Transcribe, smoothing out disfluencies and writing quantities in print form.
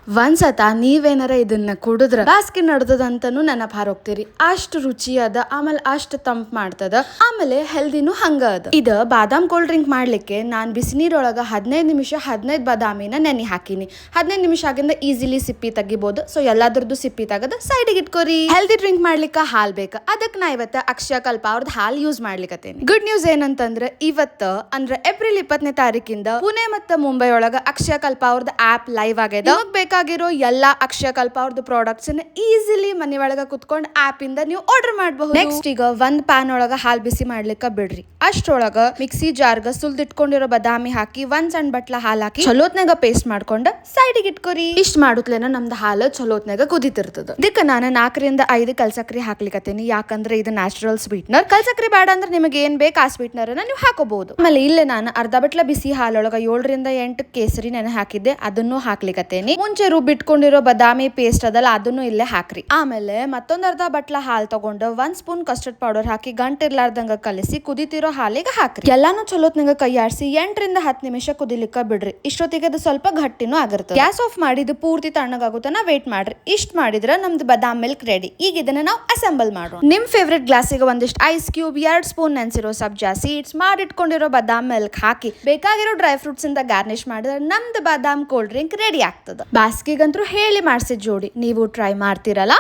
ಒಂದ್ಸತ ನೀವೇನಾರ ಇದನ್ನ ಕುಡಿದ್ರ ಬಾಸ್ಗೆ ನಡ್ದದಂತನೂ ನೆನಪ್ ಹಾರೋಗ್ತೀರಿ. ಅಷ್ಟು ರುಚಿಯಾದ, ಆಮೇಲೆ ಅಷ್ಟು ತಂಪ್ ಮಾಡ್ತದ, ಆಮೇಲೆ ಹೆಲ್ದಿನೂ ಹಂಗ ಅದ. ಇದ ಬಾದಾಮ್ ಕೋಲ್ಡ್ ಡ್ರಿಂಕ್ ಮಾಡ್ಲಿಕ್ಕೆ ನಾನ್ ಬಿಸಿನೀರೊಳಗ 15 ನಿಮಿಷ 15 ಬಾದಾಮಿನ ನೆನೆ ಹಾಕಿನಿ. 15 ನಿಮಿಷ ಆಗಿಂದ ಈಸಿಲಿ ಸಿಪ್ಪಿ ತೆಗಿಬಹುದು. ಸೊ ಎಲ್ಲಾದ್ರದ್ದು ಸಿಪ್ಪಿ ತೆಗದ ಸೈಡಿಗೆ ಇಟ್ಕೋರಿ. ಹೆಲ್ದಿ ಡ್ರಿಂಕ್ ಮಾಡ್ಲಿಕ್ಕ ಹಾಲ್ ಬೇಕ, ಅದಕ್ಕೆ ನಾ ಇವತ್ತ ಅಕ್ಷಯಕಲ್ಪ ಅವ್ರದ್ದು ಹಾಲ್ ಯೂಸ್ ಮಾಡ್ಲಿಕ್ಕತ್ತೇನೆ. ಗುಡ್ ನ್ಯೂಸ್ ಏನಂತಂದ್ರೆ ಇವತ್ತ ಅಂದ್ರೆ ಏಪ್ರಿಲ್ 20ನೇ ತಾರೀಕಿಂದ ಪುಣೆ ಮತ್ತು ಮುಂಬೈ ಒಳಗ ಅಕ್ಷಯಕಲ್ಪ ಅವ್ರದ್ದು ಆಪ್ ಲೈವ್ ಆಗ್ಯದ. ನಿಮಗ್ ಬೇಕಾಗಿರೋ ಎಲ್ಲಾ ಅಕ್ಷಯಕಲ್ಪ ಅವ್ರದ್ದು ಪ್ರಾಡಕ್ಟ್ಸ್ ಈಸಿಲಿ ಮನೆ ಒಳಗ ಕುತ್ಕೊಂಡ್ ಆಪ್ ಇಂದ ನೀವು ಆರ್ಡರ್ ಮಾಡಬಹುದು. ನೆಕ್ಸ್ಟ್ ಈಗ ಒಂದ್ ಪ್ಯಾನ್ ಒಳಗ ಹಾಲ್ ಬಿಸಿ ಮಾಡ್ಲಿಕ್ಕ ಬಿಡ್ರಿ. ಅಷ್ಟ್ರೊಳಗ ಮಿಕ್ಸಿ ಜಾರ್ಗ ಸುಲ್ದಿಟ್ಕೊಂಡಿರೋ ಬಾದಾಮಿ ಹಾಕಿ ಒಂದ್ ಸಣ್ಣ ಬಟ್ಲ ಹಾಲ್ ಹಾಕಿ ಚಲೋತ್ನಾಗ ಪೇಸ್ಟ್ ಮಾಡ್ಕೊಂಡ ಸೈಡಿಗೆ ಇಟ್ಕೋರಿ. ಇಷ್ಟ ಮಾಡುತ್ತಲೇನ ನಮ್ದು ಹಾಲು ಚಲೋತ್ನಾಗ ಕುದಿತಿರ್ತದ. ಇದಕ್ಕೆ ನಾನು 4 ರಿಂದ 5 ಕಲ್ಸಕ್ರಿ ಹಾಕ್ಲಿಕತ್ತೇನಿ. ಯಾಕಂದ್ರೆ ಇದು ನ್ಯಾಚುರಲ್ ಸ್ವೀಟ್ನರ್. ಕಲ್ಸಕ್ರಿ ಬೇಡ ಅಂದ್ರೆ ನಿಮಗೆ ಏನ್ ಬೇಕು ಆ ಸ್ವೀಟ್ನರ್ ನೀವು ಹಾಕೋಬಹುದು. ಆಮೇಲೆ ಇಲ್ಲೇ ನಾನು ಅರ್ಧ ಬಟ್ಲ ಬಿಸಿ ಹಾಲೊಳಗ 7 ರಿಂದ 8 ಕೇಸರಿ ನೆನೆ ಹಾಕಿದ್ದೆ, ಅದನ್ನು ಹಾಕ್ಲಿಕತ್ತೇನಿ. ಮುಂಚೆ ರುಬ್ಬಿಟ್ಕೊಂಡಿರೋ ಬಾದಾಮಿ ಪೇಸ್ಟ್ ಅದಲ್ಲ, ಅದನ್ನು ಇಲ್ಲೇ ಹಾಕ್ರಿ. ಆಮೇಲೆ ಮತ್ತೊಂದ್ ಅರ್ಧ ಬಟ್ಲ ಹಾಲ್ ತಗೊಂಡು 1 ಸ್ಪೂನ್ ಕಸ್ಟರ್ಡ್ ಪೌಡರ್ ಹಾಕಿ ಗಂಟಿರ್ಲಾರ್ದಂಗ ಕಲಿಸಿ ಕುದಿತಿರೋ ಹಾಲಿಗೆ ಹಾಕ್ರಿ. ಎಲ್ಲಾನು ಚಲೋತ್ನಾಗ ಕೈ ಆಡಿಸಿ 8 ರಿಂದ 10 ನಿಮಿಷ ಕುದಿಲಿಕ್ಕ ಬಿಡ್ರಿ. ಇಷ್ಟೊತ್ತಿಗೆ ಅದು ಸ್ವಲ್ಪ ಗಟ್ಟಿನೂ ಆಗಿರ್ತದೆ. ಗ್ಯಾಸ್ ಆಫ್ ಮಾಡಿದ್ದು ಪೂರ್ತಿ ತಣ್ಣಗಾಗುತ್ತಾನ ವೇಟ್ ಮಾಡ್ರಿ. ಇಷ್ಟ ಮಾಡಿದ್ರೆ ನಮ್ದು ಬಾದಾಮ್ ಮಿಲ್ಕ್ ರೆಡಿ. ಈಗ ಇದನ್ನ ನಾವು ಅಸೆಂಬಲ್ ಮಾಡೋಣ. ನಿಮ್ ಫೇವ್ರೆಟ್ ಗ್ಲಾಸಿಗೆ ಒಂದಿಷ್ಟು ಐಸ್ ಕ್ಯೂಬ್, 2 ಸ್ಪೂನ್ ನೆನ್ಸಿರೋ ಸಬ್ಜಾ ಸೀಡ್ಸ್, ಮಾಡಿಟ್ಕೊಂಡಿರೋ ಬಾದಾಮ್ ಮಿಲ್ಕ್ ಹಾಕಿ ಬೇಕಾಗಿರೋ ಡ್ರೈ ಫ್ರೂಟ್ಸ್ ಇಂದ ಗಾರ್ನಿಶ್ ಮಾಡಿದ್ರೆ ನಮ್ದು ಬಾದಾಮ್ ಕೋಲ್ಡ್ ಡ್ರಿಂಕ್ ರೆಡಿ ಆಗ್ತದ. ಬಾಸ್ಗಿಗಂತೂ ಹೇಳಿ ಮಾಡ್ಸಿದ್ ಜೋಡಿ. ನೀವು ಟ್ರೈ ಮಾಡ್ತಿರಲ್ಲ?